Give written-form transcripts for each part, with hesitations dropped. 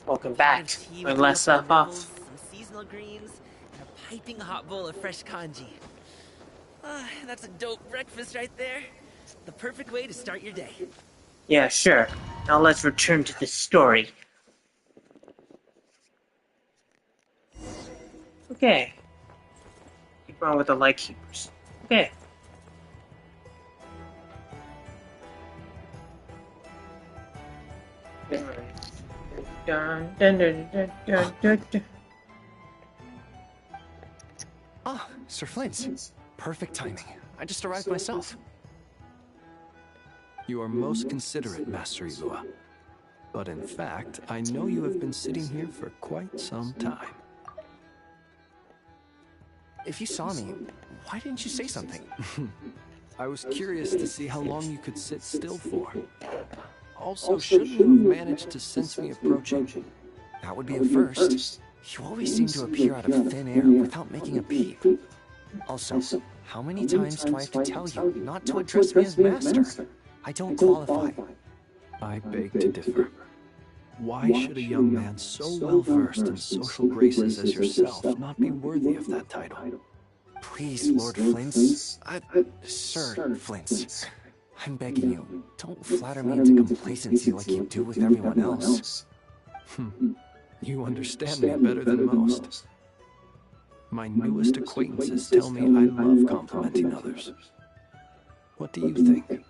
Welcome Pot back. of tea Where with last truffle left off. nibbles, some seasonal greens, and a piping hot bowl of fresh kanji. That's a dope breakfast right there. The perfect way to start your day. Yeah, sure. Now let's return to the story. Okay. Keep on with the Lightkeepers. Okay. Dun, dun, dun, dun, dun, dun, dun. Ah, Sir Flint. Perfect timing. I just arrived myself. You are most considerate, Master Ilua. But in fact, I know you have been sitting here for quite some time. If you saw me, why didn't you say something? I was curious to see how long you could sit still for. Also, shouldn't you have managed to sense me approaching? That would be a first. You always seem to appear out of thin air without making a peep. Also, how many times do I have to tell you not to address me as master? I don't qualify. I beg to differ. Why should a young man so well versed in social graces as yourself not be worthy of that title? Please, Lord Flint. Sir Flint. I'm begging you, don't flatter me into complacency like you do with everyone else. You understand me better than most. My newest acquaintances tell me I love complimenting others. What do you think?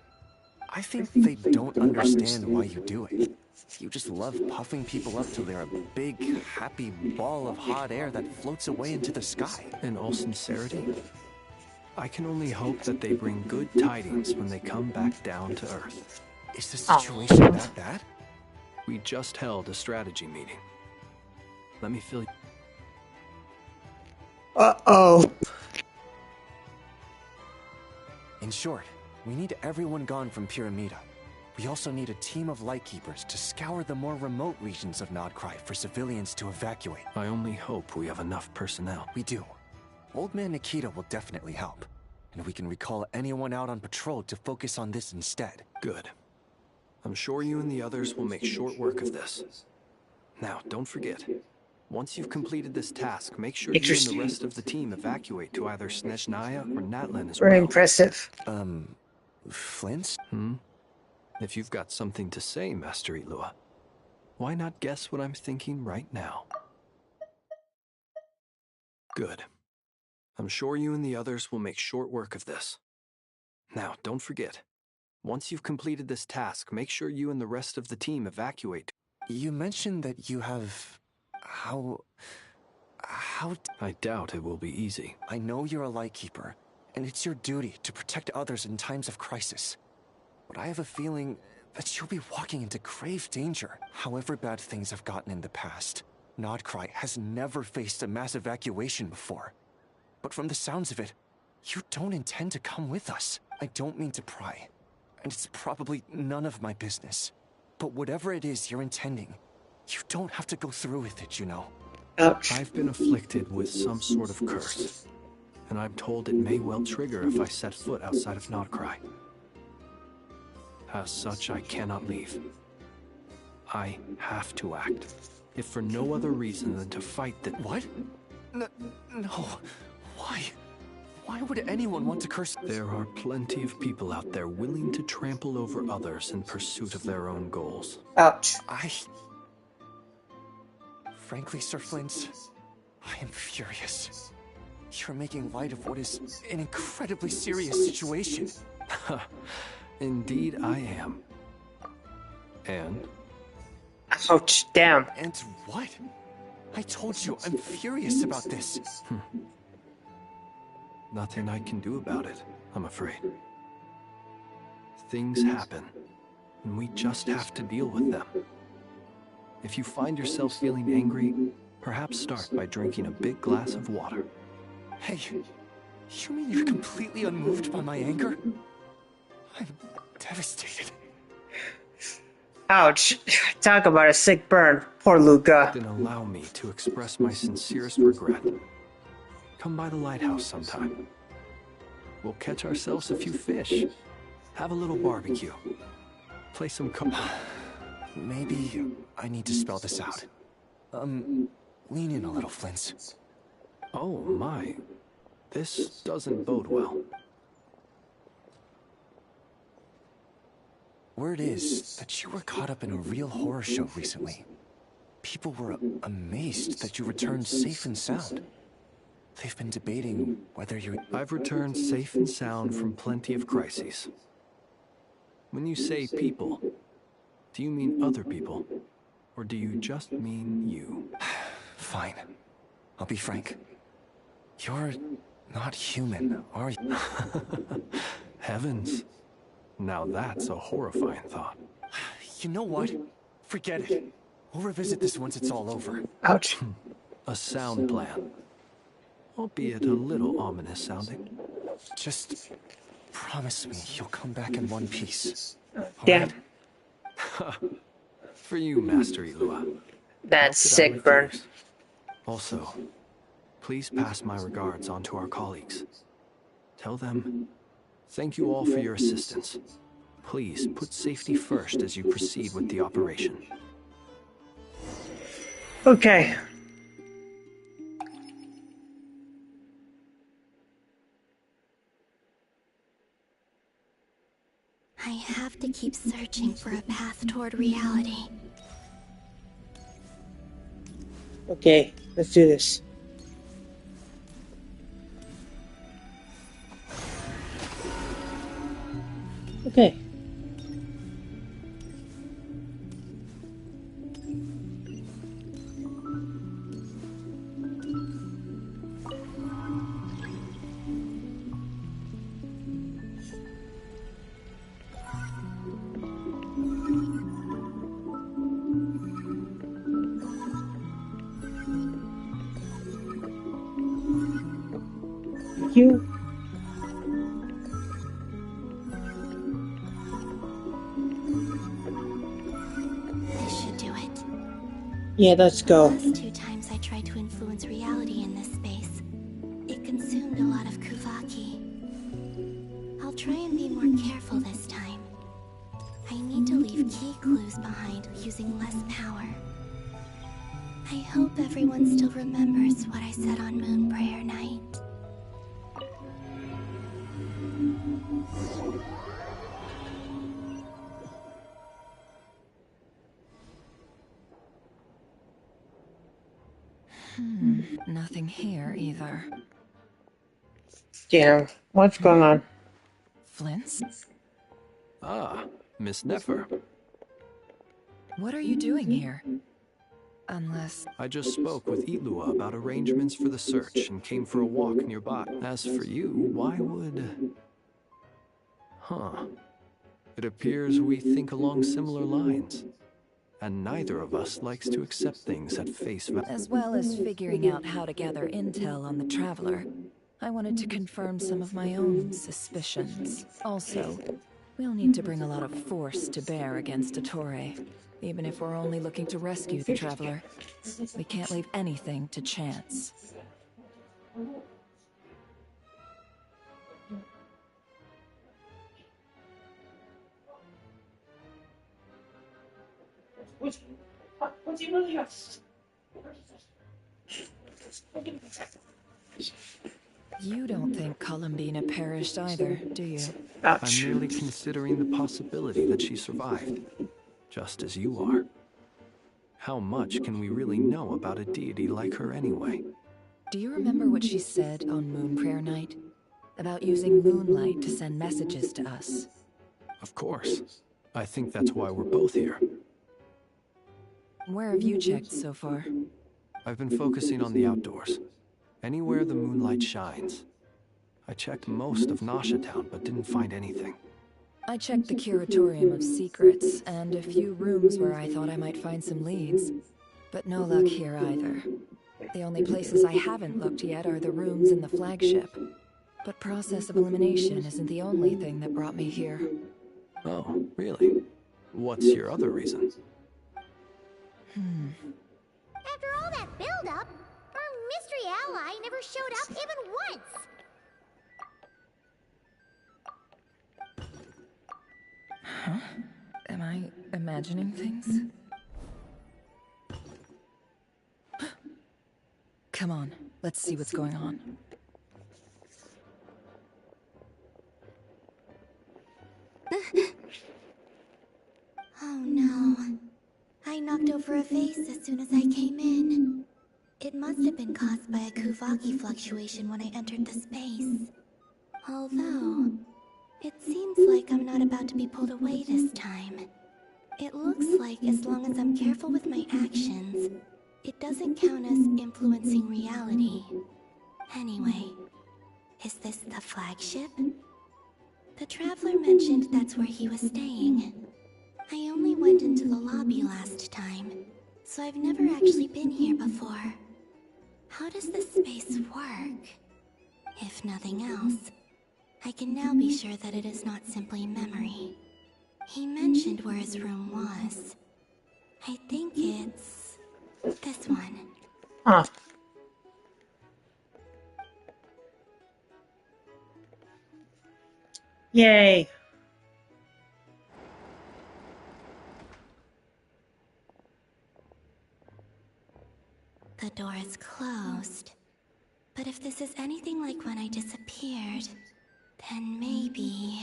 I think they don't understand why you do it. You just love puffing people up till they're a big, happy ball of hot air that floats away into the sky. In all sincerity, I can only hope that they bring good tidings when they come back down to Earth. Is the situation that bad? We just held a strategy meeting. Let me fill you. Uh-oh. In short, we need everyone gone from Pyramida. We also need a team of Lightkeepers to scour the more remote regions of Nod-Krai for civilians to evacuate. I only hope we have enough personnel. We do. Old Man Nikita will definitely help. And we can recall anyone out on patrol to focus on this instead. Good. I'm sure you and the others will make short work of this. Now, don't forget. Once you've completed this task, make sure you and the rest of the team evacuate to either Snezhnaya or Natlan as well. Very impressive. Flint? If you've got something to say, Master Ilua, why not guess what I'm thinking right now? Good. I'm sure you and the others will make short work of this. Now, don't forget. Once you've completed this task, make sure you and the rest of the team evacuate. You mentioned that you have... How... I doubt it will be easy. I know you're a Lightkeeper, and it's your duty to protect others in times of crisis. But I have a feeling that you'll be walking into grave danger. However bad things have gotten in the past, Nod-Krai has never faced a mass evacuation before. But from the sounds of it, you don't intend to come with us. I don't mean to pry, and it's probably none of my business. But whatever it is you're intending, you don't have to go through with it, you know. Ouch. I've been afflicted with some sort of curse, and I'm told it may well trigger if I set foot outside of Nod-Krai. As such, I cannot leave. I have to act, if for no other reason than to fight the— What? No. Why? Why would anyone want to curse? There are plenty of people out there willing to trample over others in pursuit of their own goals. Ouch. Frankly, Sir Flint, I am furious. You're making light of what is an incredibly serious situation. Indeed, I am. And? Ouch. Damn. And what? I told you I'm furious about this. Nothing I can do about it, I'm afraid. Things happen, and we just have to deal with them. If you find yourself feeling angry, perhaps start by drinking a big glass of water. Hey, you mean you're completely unmoved by my anger? I'm devastated. Ouch. Talk about a sick burn. Poor Luca. Then allow me to express my sincerest regret. Come by the lighthouse sometime. We'll catch ourselves a few fish. Have a little barbecue. Play some Maybe I need to spell this out. Lean in a little, Flint. Oh my. This doesn't bode well. Word is that you were caught up in a real horror show recently. People were amazed that you returned safe and sound. They've been debating whether you... I've returned safe and sound from plenty of crises. When you say people, do you mean other people? Or do you just mean you? Fine. I'll be frank. You're not human, are you? Heavens. Now that's a horrifying thought. You know what? Forget it. We'll revisit this once it's all over. Ouch. A sound plan. Albeit a little ominous sounding. Just promise me you'll come back in one piece. Damn. For you, Master Ilua. That's How could I sick, Burn. refuse? Also, please pass my regards on to our colleagues. Tell them, thank you all for your assistance. Please put safety first as you proceed with the operation. Okay. I have to keep searching for a path toward reality. Okay, let's do this. Okay. Thank you. This should do it. Yeah, let's go. The last 2 times I tried to influence reality in this space, it consumed a lot of Kuvaki. I'll try and be more careful this time. I need to leave key clues behind using less power. I hope everyone still remembers what I said on Moon Prayer Night. Nothing here either. Damn. What's going on? Flint's? Ah, Miss Nefer. What are you doing here? Unless... I just spoke with Ilua about arrangements for the search and came for a walk nearby. As for you, why would... Huh. It appears we think along similar lines. And neither of us likes to accept things at face value. As well as figuring out how to gather intel on the Traveler, I wanted to confirm some of my own suspicions. Also, we'll need to bring a lot of force to bear against Dottore, even if we're only looking to rescue the Traveler. We can't leave anything to chance. You don't think Columbina perished either, do you? Ouch. I'm merely considering the possibility that she survived, just as you are. How much can we really know about a deity like her anyway? Do you remember what she said on Moon Prayer Night? About using moonlight to send messages to us? Of course. I think that's why we're both here. Where have you checked so far? I've been focusing on the outdoors. Anywhere the moonlight shines. I checked most of Nasha Town, but didn't find anything. I checked the Curatorium of Secrets, and a few rooms where I thought I might find some leads. But no luck here either. The only places I haven't looked yet are the rooms in the flagship. But process of elimination isn't the only thing that brought me here. Oh, really? What's your other reason? After all that build-up, our mystery ally never showed up even once! Am I imagining things? Come on, let's see what's going on. Oh no. I knocked over a vase as soon as I came in. It must have been caused by a Kuvaki fluctuation when I entered the space. Although, it seems like I'm not about to be pulled away this time. It looks like as long as I'm careful with my actions, it doesn't count as influencing reality. Anyway, is this the flagship? The Traveler mentioned that's where he was staying. I only went into the lobby last time, so I've never actually been here before. How does this space work? If nothing else, I can now be sure that it is not simply memory. He mentioned where his room was. I think it's this one. Huh. Yay. The door is closed. But if this is anything like when I disappeared, then maybe...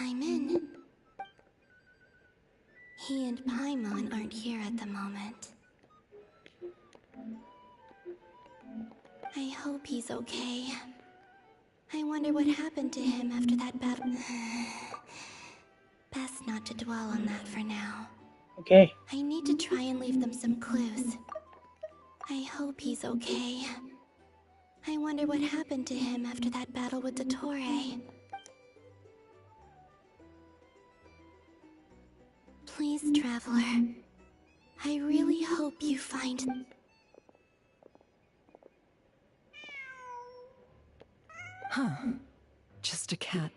I'm in. He and Paimon aren't here at the moment. I hope he's okay. I wonder what happened to him after that battle. Best not to dwell on that for now. Okay. I need to try and leave them some clues. I hope he's okay. I wonder what happened to him after that battle with Dottore. Please, Traveler. I really hope you find... Huh. Just a cat.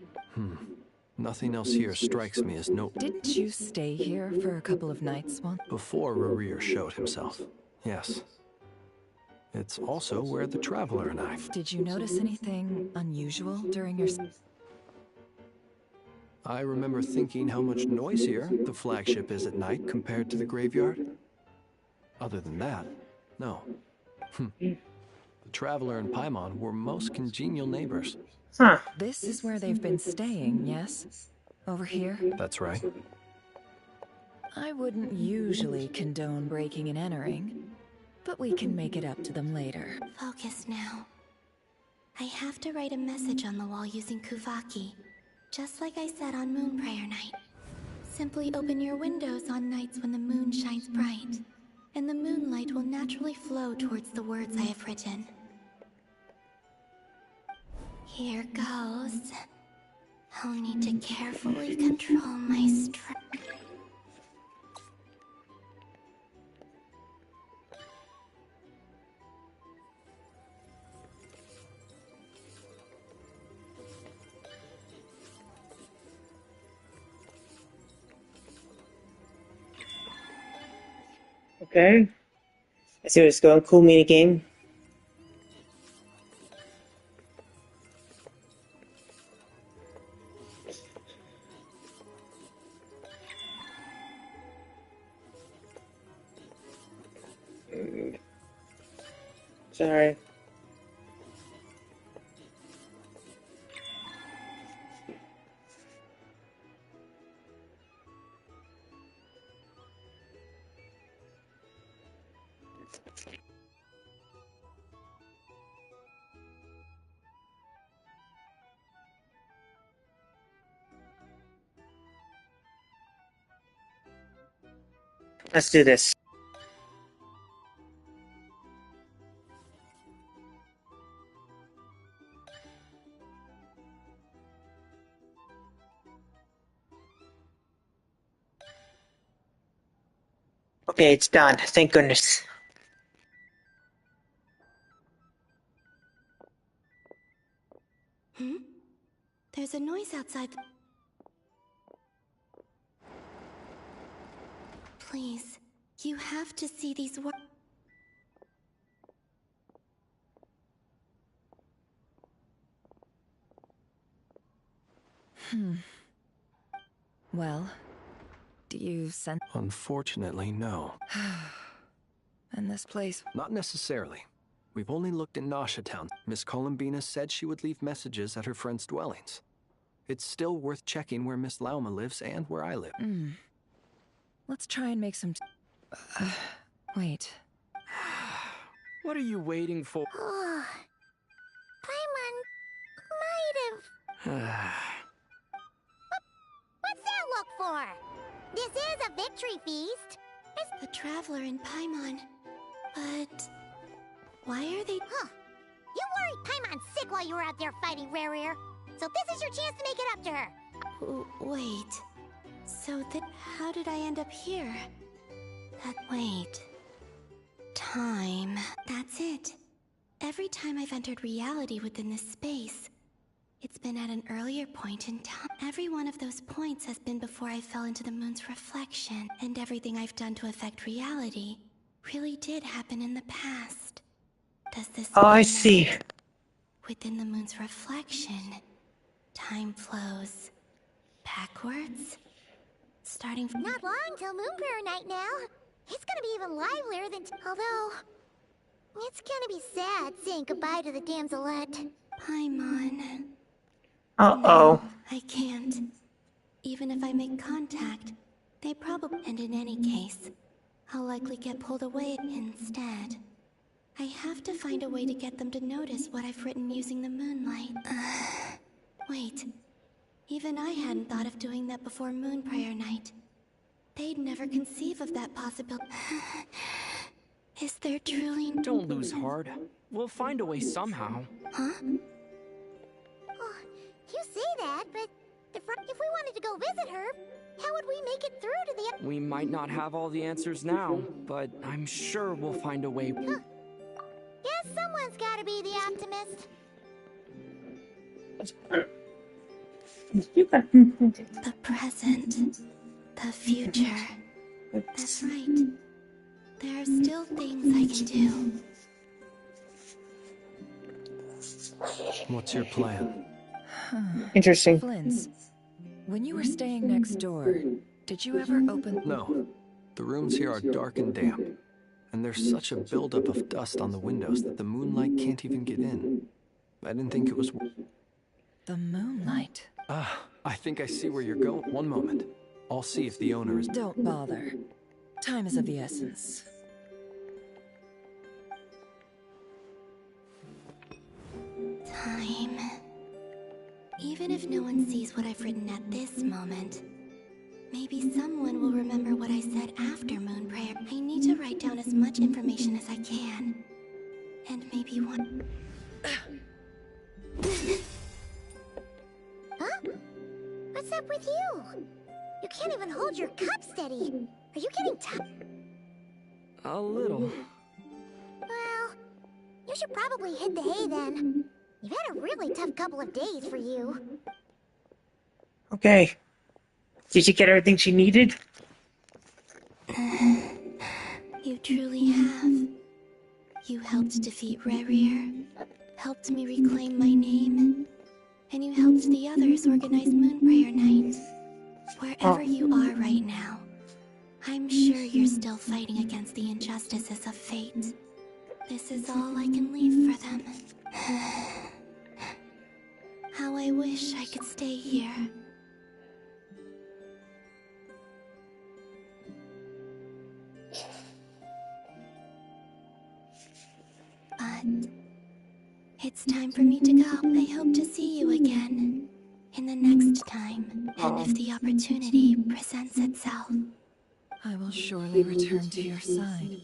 Nothing else here strikes me as Didn't you stay here for a couple of nights once? Before Rerir showed himself, yes. It's also where the Traveler and I... Did you notice anything unusual during your... I remember thinking how much noisier the flagship is at night compared to the graveyard. Other than that, no. The Traveler and Paimon were most congenial neighbors. Huh. This is where they've been staying, yes? Over here? That's right. I wouldn't usually condone breaking and entering, but we can make it up to them later. Focus now. I have to write a message on the wall using Kuvaki, just like I said on Moon Prayer Night. Simply open your windows on nights when the moon shines bright, and the moonlight will naturally flow towards the words I have written. Here goes. I'll need to carefully control my strength. Okay. I see where it's going. Cool mini game. Sorry. Let's do this. Okay, it's done. Thank goodness. There's a noise outside. Please, you have to see these words. Well, do you sense... Unfortunately, no. And this place... Not necessarily. We've only looked in Nasha Town. Miss Columbina said she would leave messages at her friends' dwellings. It's still worth checking where Miss Lauma lives and where I live. Let's try and make some... wait. What are you waiting for? Oh, Paimon might have... What's that look for? This is a victory feast. The Traveler and Paimon. But... why are they... Huh. You worried Paimon sick while you were out there fighting Rare. So this is your chance to make it up to her. Wait. So then how did I end up here? Wait. Time. That's it. Every time I've entered reality within this space, it's been at an earlier point in time. Every one of those points has been before I fell into the moon's reflection, and everything I've done to affect reality really did happen in the past. Does this Oh, I mean see. that within the moon's reflection, time flows backwards? Starting from... Not long till Moon Prayer Night now. It's gonna be even livelier than... Although... it's gonna be sad saying goodbye to the damselette. Paimon. Uh-oh. I can't. Even if I make contact, they probably... And in any case, I'll likely get pulled away instead. I have to find a way to get them to notice what I've written using the moonlight. Wait. Even I hadn't thought of doing that before Moon Prayer Night. They'd never conceive of that possibility. Is there truly... Don't lose heart. We'll find a way somehow. Huh? Oh, you say that, but if we wanted to go visit her, how would we make it through to the... We might not have all the answers now, but I'm sure we'll find a way. Huh. Guess someone's gotta be the optimist. The present. The future. That's right. There are still things I can do. What's your plan? Interesting. Flint's, when you were staying next door, did you ever open... No. The rooms here are dark and damp. And there's such a buildup of dust on the windows that the moonlight can't even get in. I didn't think it was... The moonlight? I think I see where you're going. One moment. I'll see if the owner is... Don't bother. Time is of the essence. Time. Even if no one sees what I've written at this moment, maybe someone will remember what I said after Moon Prayer. I need to write down as much information as I can. And maybe one... Huh? What's up with you? You can't even hold your cup steady. Are you getting tired? A little. Well, you should probably hit the hay then. You've had a really tough couple of days for you. Okay. Did you get everything she needed? You truly have. You helped defeat Rerir, helped me reclaim my name, and you helped the others organize Moon Prayer Night. Wherever you are right now, I'm sure you're still fighting against the injustices of fate. This is all I can leave for them. How I wish I could stay here. But it's time for me to go. I hope to see you again in the next time, and if the opportunity presents itself. I will surely return to your side.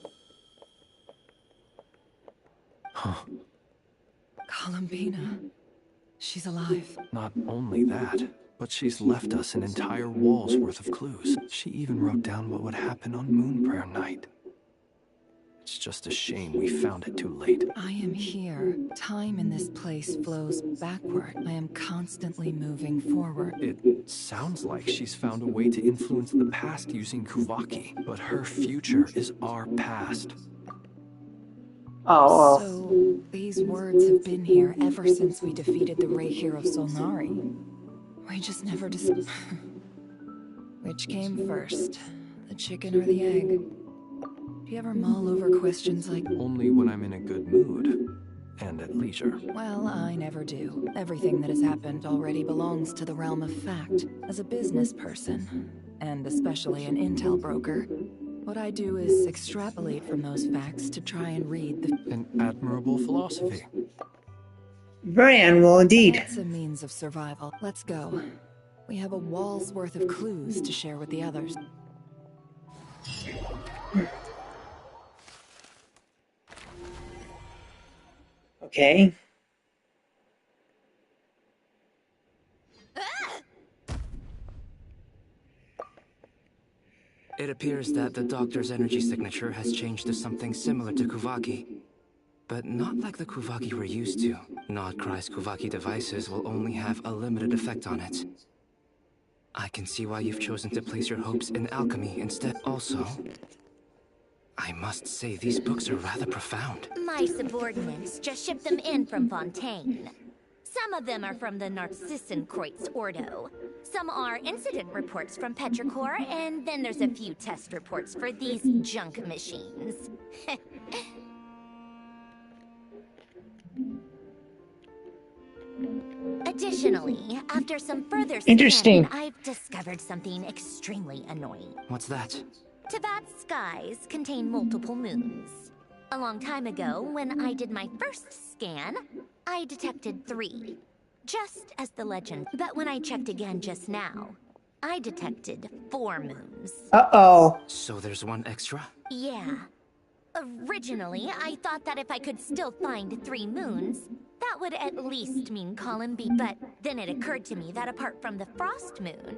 Huh. Columbina. She's alive. Not only that, but she's left us an entire wall's worth of clues. She even wrote down what would happen on Moon Prayer Night. It's just a shame we found it too late. I am here. Time in this place flows backward. I am constantly moving forward. It sounds like she's found a way to influence the past using Kuvaki, but her future is our past. Oh. So, these words have been here ever since we defeated the Rehir of Solnari. We just never Which came first, the chicken or the egg? Do you ever mull over questions like... Only when I'm in a good mood. And at leisure. Well, I never do. Everything that has happened already belongs to the realm of fact. As a business person, and especially an intel broker, what I do is extrapolate from those facts to try and read the... An admirable philosophy. Very admirable indeed. It's a means of survival. Let's go. We have a wall's worth of clues to share with the others. Okay. It appears that the Doctor's energy signature has changed to something similar to Kuvaki. But not like the Kuvaki we're used to. Nod-Krai's Kuvaki devices will only have a limited effect on it. I can see why you've chosen to place your hopes in alchemy instead. Also, I must say these books are rather profound. My subordinates just shipped them in from Fontaine. Some of them are from the Narcissenkreuz Ordo. Some are incident reports from Petrichor, and then there's a few test reports for these junk machines. Additionally, after some further scanning, I've discovered something extremely annoying. What's that? Teyvat's skies contain multiple moons. A long time ago, when I did my first scan, I detected 3. Just as the legend. But when I checked again just now, I detected 4 moons. Uh-oh. So there's one extra? Yeah. Originally, I thought that if I could still find 3 moons, that would at least mean Columbina. But then it occurred to me that apart from the frost moon,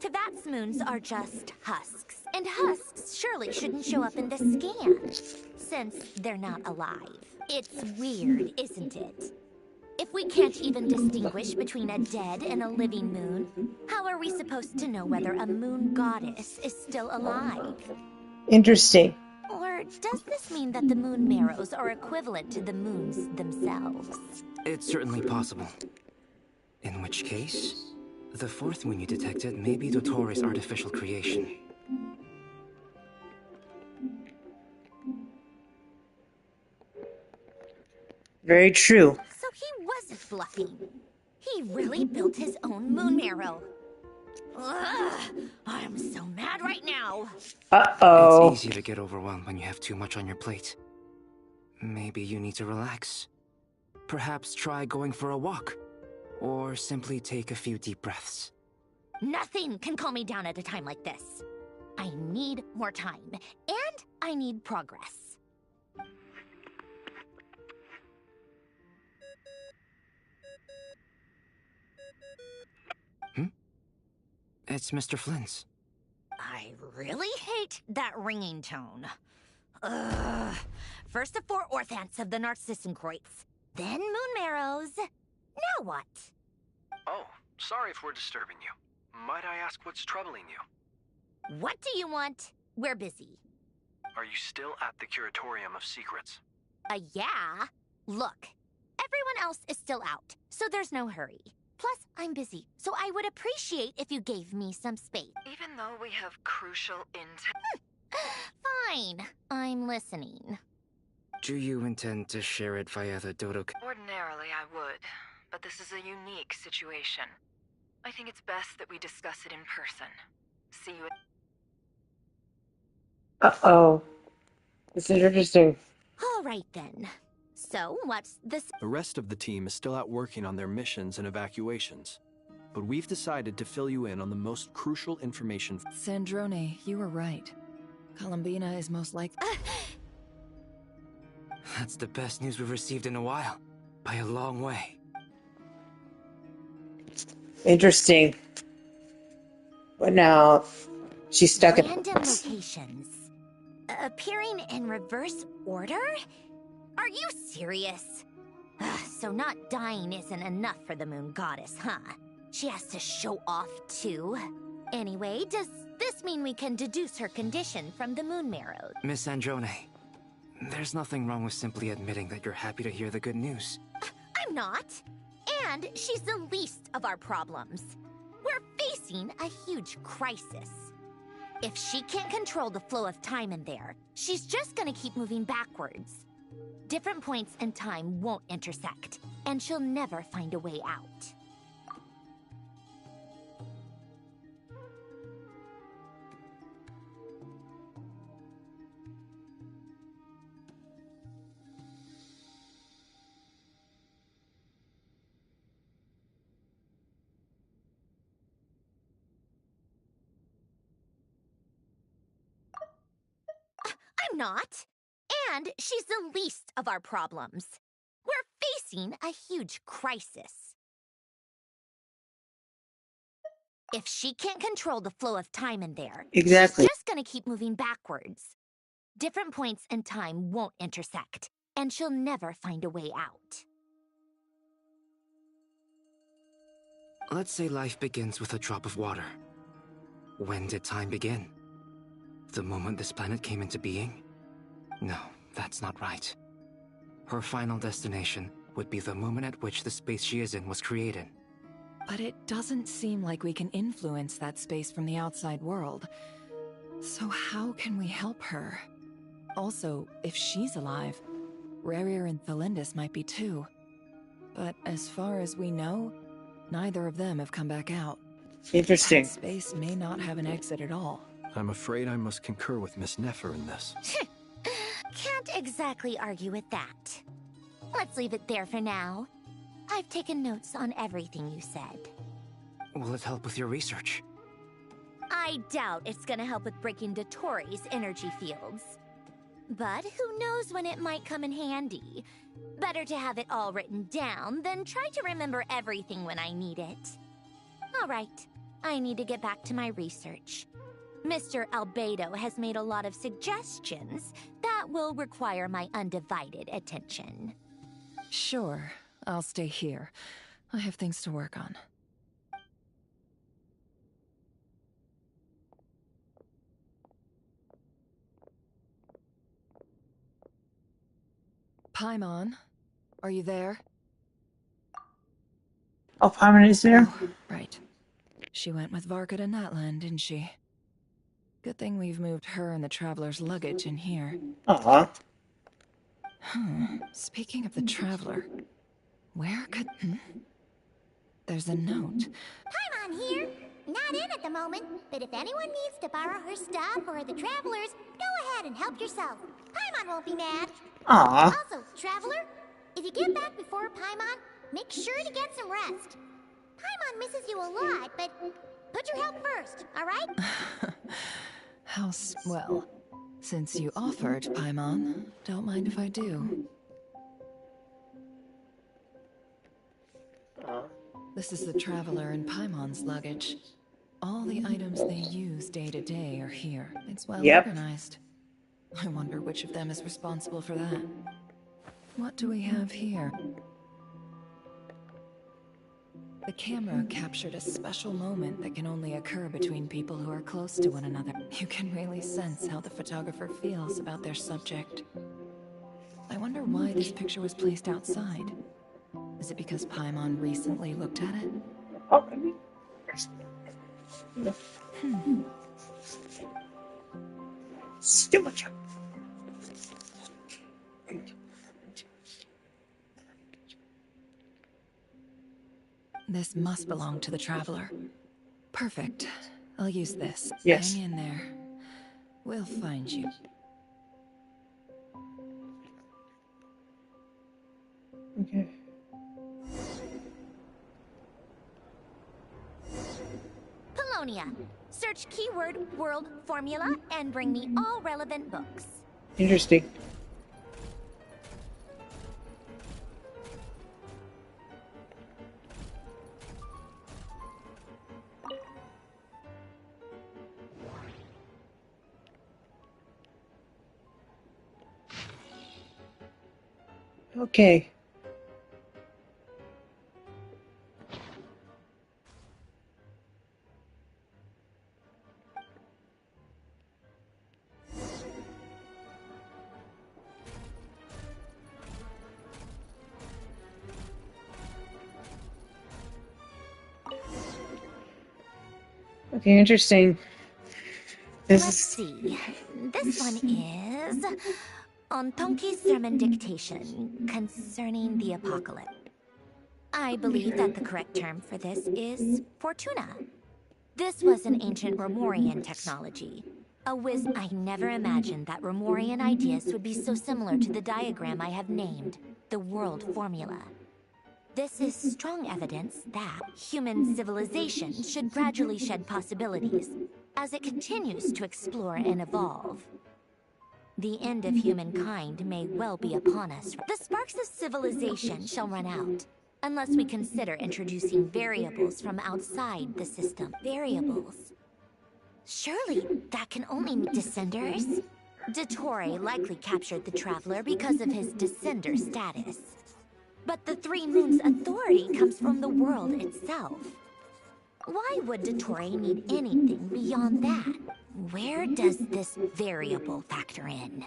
Teyvat's moons are just husks. And husks surely shouldn't show up in the scan, since they're not alive. It's weird, isn't it? If we can't even distinguish between a dead and a living moon, how are we supposed to know whether a moon goddess is still alive? Interesting. Or does this mean that the moon marrows are equivalent to the moons themselves? It's certainly possible. In which case, the 4th moon you detected may be Dottore's artificial creation. Very true. So he wasn't bluffing. He really built his own moon marrow. Ugh, I'm so mad right now. Uh-oh. It's easy to get overwhelmed when you have too much on your plate. Maybe you need to relax. Perhaps try going for a walk. Or simply take a few deep breaths. Nothing can calm me down at a time like this. I need more time, and I need progress. It's Mr. Flynn's. I really hate that ringing tone. Ugh. First the 4 orthants of the Narcissenkreuz, then moon marrows. Now what? Oh, sorry if we're disturbing you. Might I ask what's troubling you? What do you want? We're busy. Are you still at the Curatorium of Secrets? Yeah? Look, everyone else is still out, so there's no hurry. Plus, I'm busy, so I would appreciate if you gave me some space. Even though we have crucial intel... Fine, I'm listening. Do you intend to share it via the Dodo... Ordinarily, I would, but this is a unique situation. I think it's best that we discuss it in person. See you at... Uh-oh. This is interesting. All right, then. So, what's this? The rest of the team is still out working on their missions and evacuations. But we've decided to fill you in on the most crucial information. Sandrone, you were right. Columbina is most likely... That's the best news we've received in a while. By a long way. Interesting. But now, she's stuck in... Random locations. Appearing in reverse order? Are you serious? So not dying isn't enough for the moon goddess, huh? She has to show off too. Anyway, does this mean we can deduce her condition from the moon marrow? Miss Sandrone, there's nothing wrong with simply admitting that you're happy to hear the good news. I'm not. And she's the least of our problems. facing a huge crisis. If she can't control the flow of time in there, she's just gonna keep moving backwards. Different points in time won't intersect, and she'll never find a way out. I'm not. And she's the least of our problems. We're facing a huge crisis. If she can't control the flow of time in there, Exactly. she's just gonna keep moving backwards. Different points in time won't intersect, and she'll never find a way out. Let's say life begins with a drop of water. When did time begin? The moment this planet came into being? No, that's not right. Her final destination would be the moment at which the space she is in was created. But it doesn't seem like we can influence that space from the outside world. So how can we help her? Also, if she's alive, Rarir and Thalindis might be too. But as far as we know, neither of them have come back out. Interesting. That space may not have an exit at all. I'm afraid I must concur with Miss Nefer in this. Can't exactly argue with that. Let's leave it there for now. I've taken notes on everything you said. Will it help with your research? I doubt it's gonna help with breaking Dottore's energy fields. But who knows when it might come in handy. Better to have it all written down than try to remember everything when I need it. Alright, I need to get back to my research. Mr. Albedo has made a lot of suggestions that will require my undivided attention. Sure, I'll stay here. I have things to work on. Paimon, are you there? Oh, Paimon is there? Oh, right. She went with Varka to Natlan, didn't she? Good thing we've moved her and the Traveler's luggage in here. Aw. Speaking of the Traveler, where could... There's a note. Paimon here. Not in at the moment, but if anyone needs to borrow her stuff or the Travelers, go ahead and help yourself. Paimon won't be mad. Aw. Also, Traveler, if you get back before Paimon, make sure to get some rest. Paimon misses you a lot, but put your health first, alright? Well, since you offered, Paimon, don't mind if I do. This is the Traveler and Paimon's luggage. All the items they use day to day are here. It's well organized. I wonder which of them is responsible for that. What do we have here? The camera captured a special moment that can only occur between people who are close to one another. You can really sense how the photographer feels about their subject. I wonder why this picture was placed outside. Is it because Paimon recently looked at it? Oh, Still a job. This must belong to the Traveler. Perfect. I'll use this. Yes. Hang in there. We'll find you. Okay. Polonia. Search keyword world formula and bring me all relevant books. Interesting. Okay. Okay, interesting. Let's see. This one is on Tonki's sermon dictation concerning the apocalypse. I believe that the correct term for this is Fortuna. This was an ancient Romorian technology. I never imagined that Romorian ideas would be so similar to the diagram I have named, the World Formula. This is strong evidence that human civilization should gradually shed possibilities as it continues to explore and evolve. The end of humankind may well be upon us. The sparks of civilization shall run out, unless we consider introducing variables from outside the system. Variables? Surely that can only mean descenders? Dottore likely captured the Traveler because of his descender status. But the Three Moons' authority comes from the world itself. Why would Dottore need anything beyond that? Where does this variable factor in?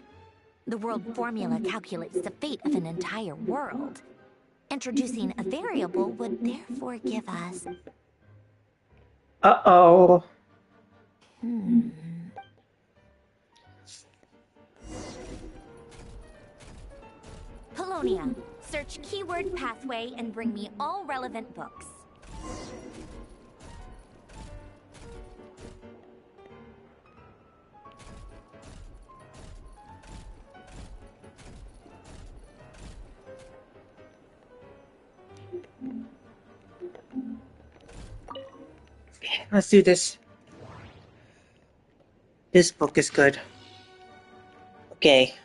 The world formula calculates the fate of an entire world. Introducing a variable would therefore give us... Uh-oh. Polonia, search keyword pathway and bring me all relevant books. Let's do this. This book is good. Okay.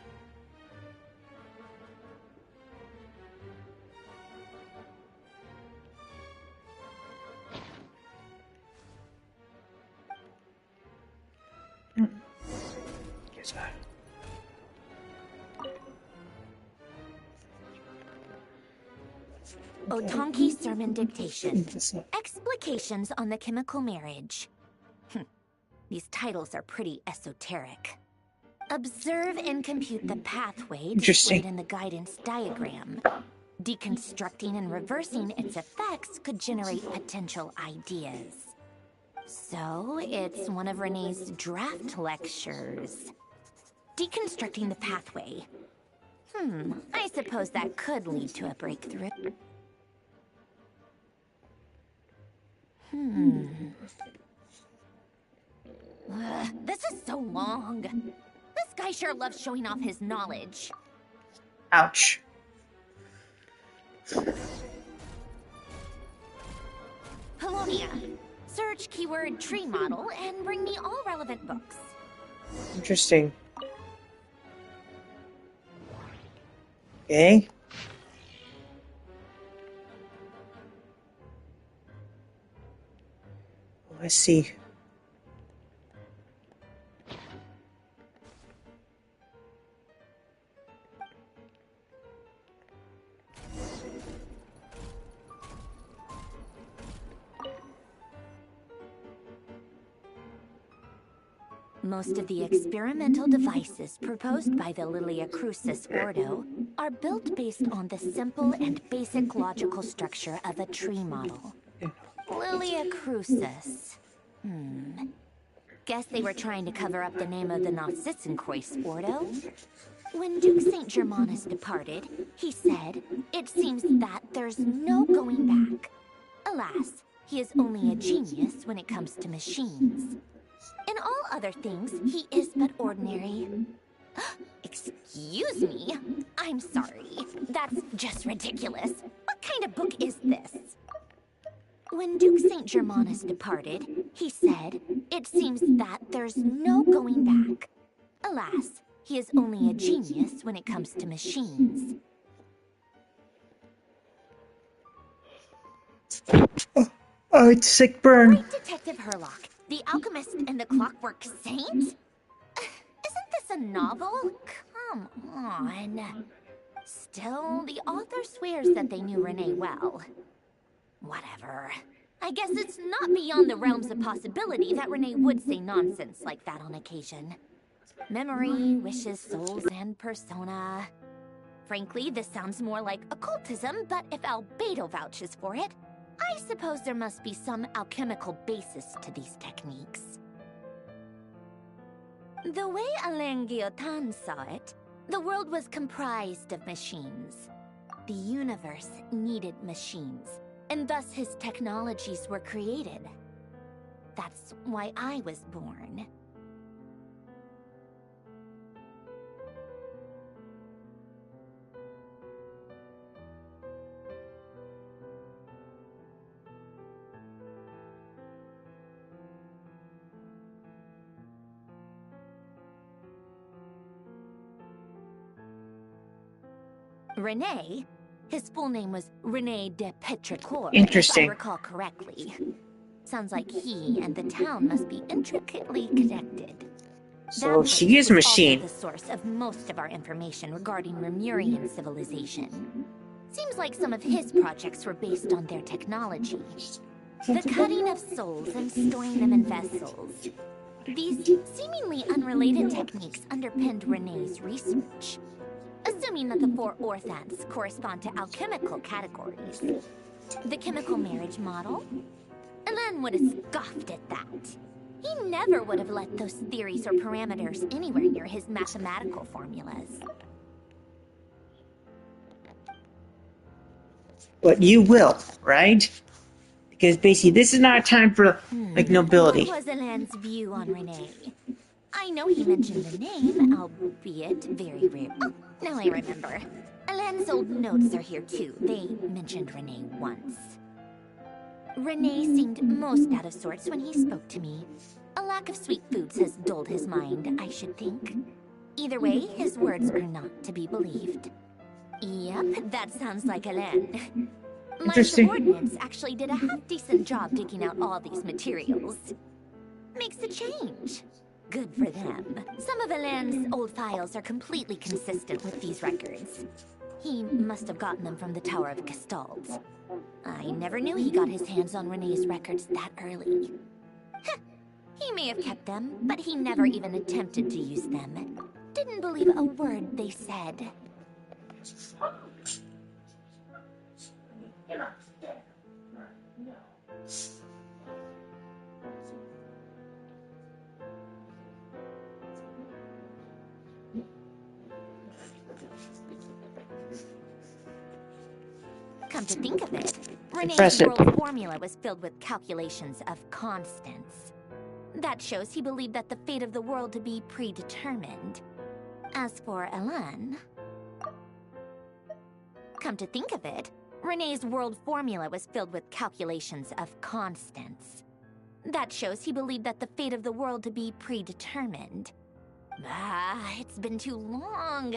Guess what? Otonki sermon dictation. Explications on the chemical marriage. These titles are pretty esoteric. Observe and compute the pathway displayed in the guidance diagram. Deconstructing and reversing its effects could generate potential ideas. So, it's one of Renee's draft lectures. Deconstructing the pathway. I suppose that could lead to a breakthrough. This is so long. This guy sure loves showing off his knowledge. Ouch. Polonia, search keyword tree model and bring me all relevant books. Interesting. Okay. Oh, I see. Most of the experimental devices proposed by the Lilia Crucis Ordo are built based on the simple and basic logical structure of a tree model. Lilia Crucis. Guess they were trying to cover up the name of the Nautitzenkois Ordo? When Duke St. Germanus departed, he said, "It seems that there's no going back." Alas, he is only a genius when it comes to machines. In all other things, he is but ordinary. Excuse me? I'm sorry. That's just ridiculous. What kind of book is this? When Duke St. Germanus departed, he said, "It seems that there's no going back." Alas, he is only a genius when it comes to machines. Oh, it's sick burn. Great Detective Herlock, the alchemist and the clockwork saint? Isn't this a novel? Come on. Still, the author swears that they knew Renee well. Whatever. I guess it's not beyond the realms of possibility that Renee would say nonsense like that on occasion. Memory, wishes, souls, and persona. Frankly, this sounds more like occultism, but if Albedo vouches for it, I suppose there must be some alchemical basis to these techniques. The way Alain Guillotin saw it, the world was comprised of machines. The universe needed machines, and thus his technologies were created. That's why I was born. Rene, his full name was Rene de Petrichor, if I recall correctly. Sounds like he and the town must be intricately connected. So she is a machine. The source of most of our information regarding Lemurian civilization. Seems like some of his projects were based on their technology. The cutting of souls and storing them in vessels. These seemingly unrelated techniques underpinned Rene's research. Assuming that the 4 orthants correspond to alchemical categories. The chemical marriage model? Alain would have scoffed at that. He never would have let those theories or parameters anywhere near his mathematical formulas. But you will, right? Because basically, this is not a time for, like, nobility. What was Alain's view on Rene? I know he mentioned the name, albeit very rare. Oh, now I remember. Alain's old notes are here too. They mentioned Rene once. Rene seemed most out of sorts when he spoke to me. A lack of sweet foods has dulled his mind, I should think. Either way, his words are not to be believed. Yep, that sounds like Alain. My subordinates actually did a half-decent job digging out all these materials. Makes a change. Good for them. Some of Alain's old files are completely consistent with these records. He must have gotten them from the Tower of Gestalt. I never knew he got his hands on Rene's records that early. Heh, he may have kept them, but he never even attempted to use them. Didn't believe a word they said. Come to think of it, Rene's world formula was filled with calculations of constants. That shows he believed that the fate of the world to be predetermined. As for Alain... Come to think of it, Rene's world formula was filled with calculations of constants. That shows he believed that the fate of the world to be predetermined. It's been too long.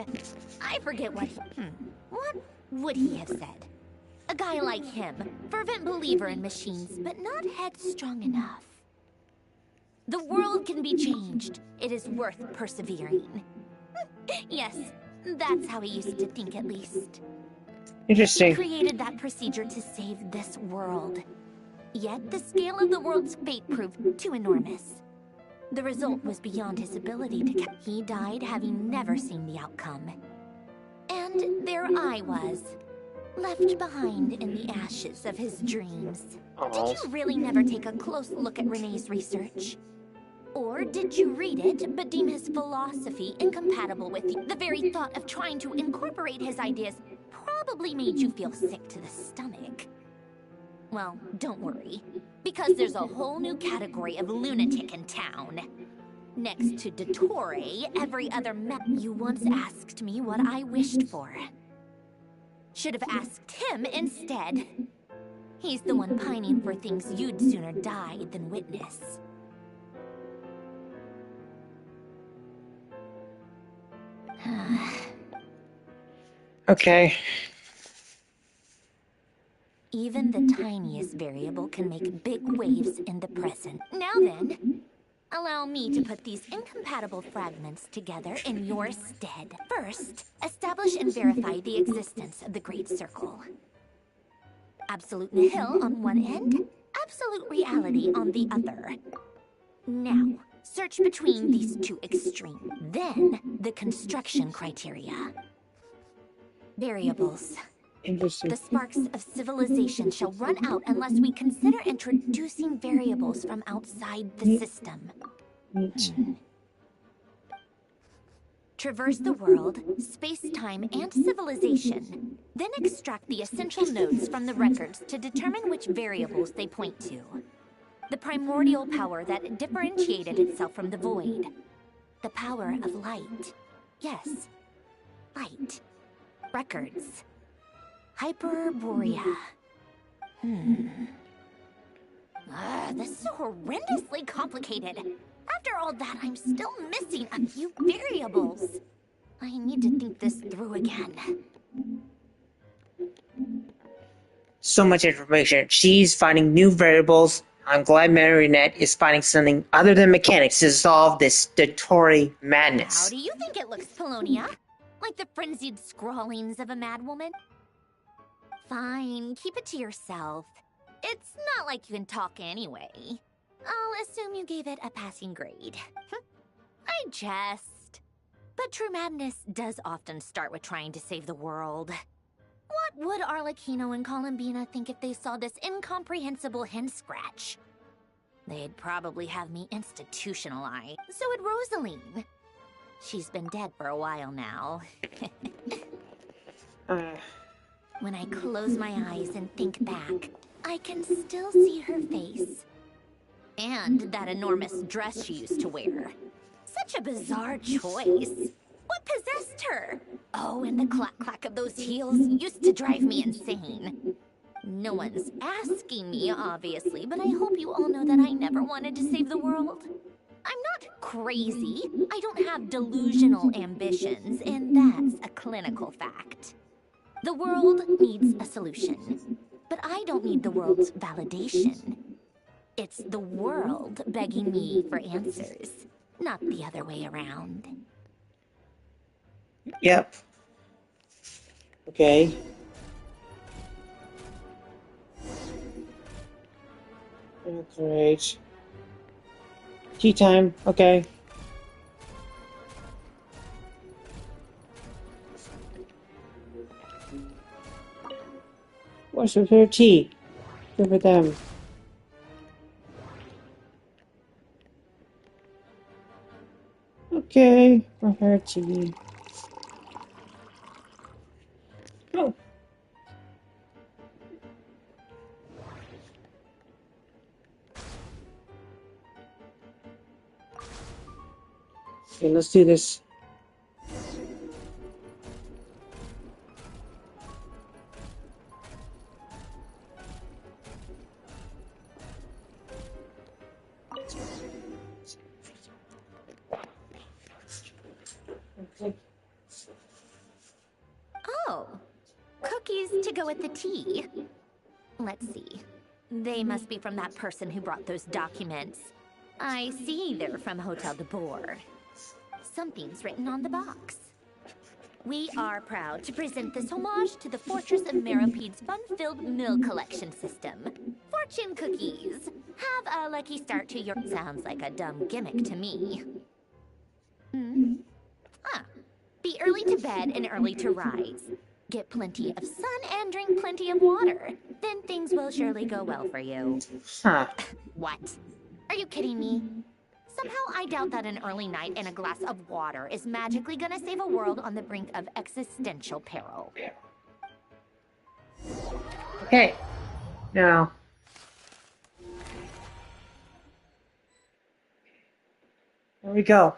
I forget what what would he have said? A guy like him, fervent believer in machines, but not headstrong enough. The world can be changed. It is worth persevering. Yes, that's how he used to think at least. Interesting. He created that procedure to save this world. Yet the scale of the world's fate proved too enormous. The result was beyond his ability to He died having never seen the outcome. And there I was, left behind in the ashes of his dreams. Did you really never take a close look at Rene's research? Or did you read it, but deem his philosophy incompatible with you? The very thought of trying to incorporate his ideas probably made you feel sick to the stomach. Well, don't worry, because there's a whole new category of lunatic in town. Next to Dottore, every other you once asked me what I wished for. Should have asked him instead. He's the one pining for things you'd sooner die than witness. Okay. Even the tiniest variable can make big waves in the present. Now then, allow me to put these incompatible fragments together in your stead. First, establish and verify the existence of the Great Circle. Absolute nihil on one end, absolute reality on the other. Now, search between these two extremes. Then, the construction criteria. Variables. Interesting. The sparks of civilization shall run out unless we consider introducing variables from outside the system. Traverse the world, space-time, and civilization. Then extract the essential nodes from the records to determine which variables they point to. The primordial power that differentiated itself from the void. The power of light. Yes, light. Records. Hyperborea. This is horrendously complicated. After all that, I'm still missing a few variables. I need to think this through again. So much information. She's finding new variables. I'm glad Marionette is finding something other than mechanics to solve this Dottore madness. How do you think it looks, Polonia? Like the frenzied scrawlings of a madwoman? Fine, keep it to yourself. It's not like you can talk anyway. I'll assume you gave it a passing grade. I jest. But true madness does often start with trying to save the world. What would Arlecchino and Columbina think if they saw this incomprehensible hen scratch? They'd probably have me institutionalized. So would Rosaline. She's been dead for a while now. When I close my eyes and think back, I can still see her face. And that enormous dress she used to wear. Such a bizarre choice. What possessed her? Oh, and the clack-clack of those heels used to drive me insane. No one's asking me, obviously, but I hope you all know that I never wanted to save the world. I'm not crazy. I don't have delusional ambitions, and that's a clinical fact. The world needs a solution, but I don't need the world's validation. It's the world begging me for answers, not the other way around. Yep. Okay. Great. Tea time. Okay. What's your favorite tea? Good for them. Okay, for her tea. Oh. Okay, let's do this. Oh, cookies to go with the tea. Let's see. They must be from that person who brought those documents. I see they're from Hotel de Boer. Something's written on the box. We are proud to present this homage to the Fortress of Meropede's fun-filled mill collection system. Fortune cookies. Have a lucky start to your... Sounds like a dumb gimmick to me. Be early to bed and early to rise. Get plenty of sun and drink plenty of water. Then things will surely go well for you. Huh. What? Are you kidding me? Somehow I doubt that an early night and a glass of water is magically gonna save a world on the brink of existential peril. Okay. Now. There we go.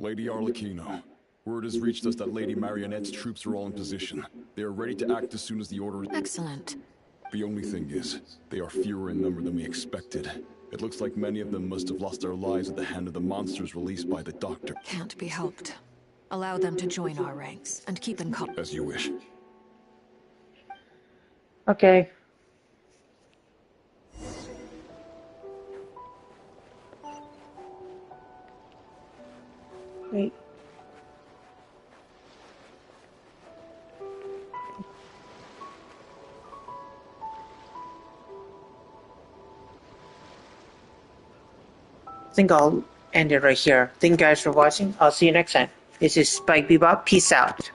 Lady Arlecchino, word has reached us that Lady Marionette's troops are all in position. They are ready to act as soon as the order is... Excellent. The only thing is, they are fewer in number than we expected. It looks like many of them must have lost their lives at the hand of the monsters released by the Doctor. Can't be helped. Allow them to join our ranks, and keep in contact. As you wish. Okay. Wait. I think I'll end it right here. Thank you guys for watching. I'll see you next time. This is Spike Bebop. Peace out.